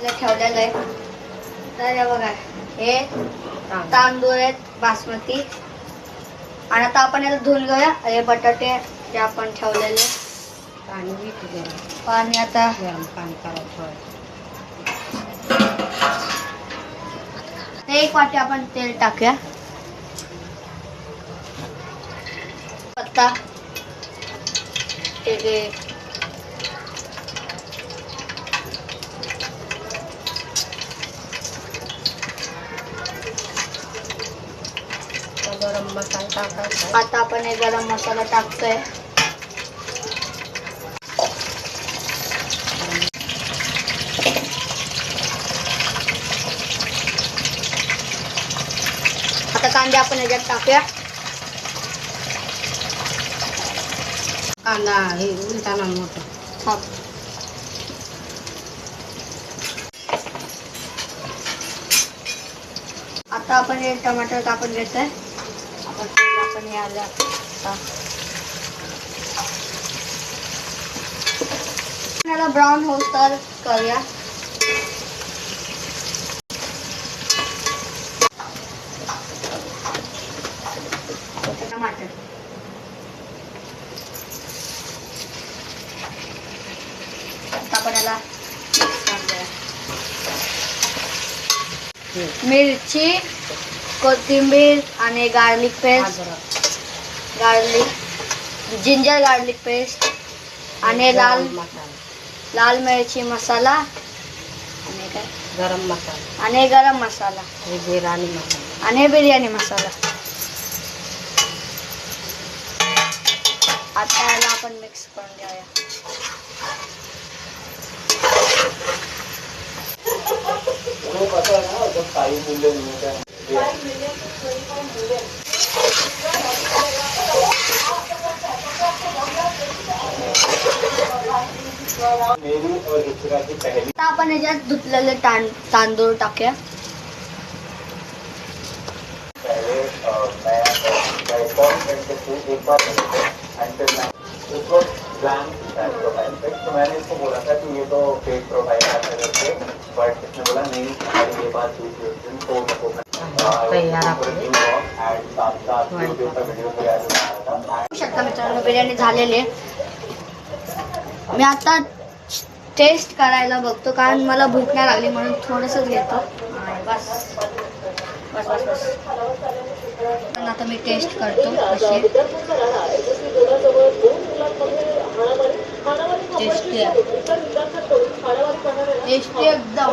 ठेवलेलं आहे. तर हे बघा, हे तांदूळ आहेत बासमती. आणि आता आपण याला धुवून घेऊया. हे बटाटे जे आपण ठेवलेले पाणी आता पाणी करायचं. एक वाटी आपण तेल टाकूया. पत्ता एक गरम मसाला टाकायचा. आता आपण हे गरम मसाला टाकतोय. आता कांदे आपण ह्याच्यात टाकूया. कांदा हे उलटाना मोठं. आता आपण हे टमाटर कापून घेतोय. आपण हे आलं याला ब्राऊन होऊस तर करूया. टमाटर आपण याला मिरची, कोथिंबीर आणि garlic paste, ginger garlic paste आणि लाल मिरची मसाला आणि काय गरम मसाला आणि गरम मसाला आणि बिर्याणी मसाला. आता याला आपण मिक्स करून घेऊया. आता आपण याच्यात धुतलेले तांदूळ टाकूया. तो मैंने इसको बोला था कि ये तो फेक प्रोफाइल है करके, बट इसने बोला नहीं ये बात हुई थी उस दिन, तो शकता मित्रांनो, बिर्याणी झालेली आहे. मी आता टेस्ट करायला बघतो कारण मला भूक नाही लागली म्हणून थोडंसंच घेतो. बस बस बस बस. पण आता मी टेस्ट करतो कशी टेस्टी एकदम.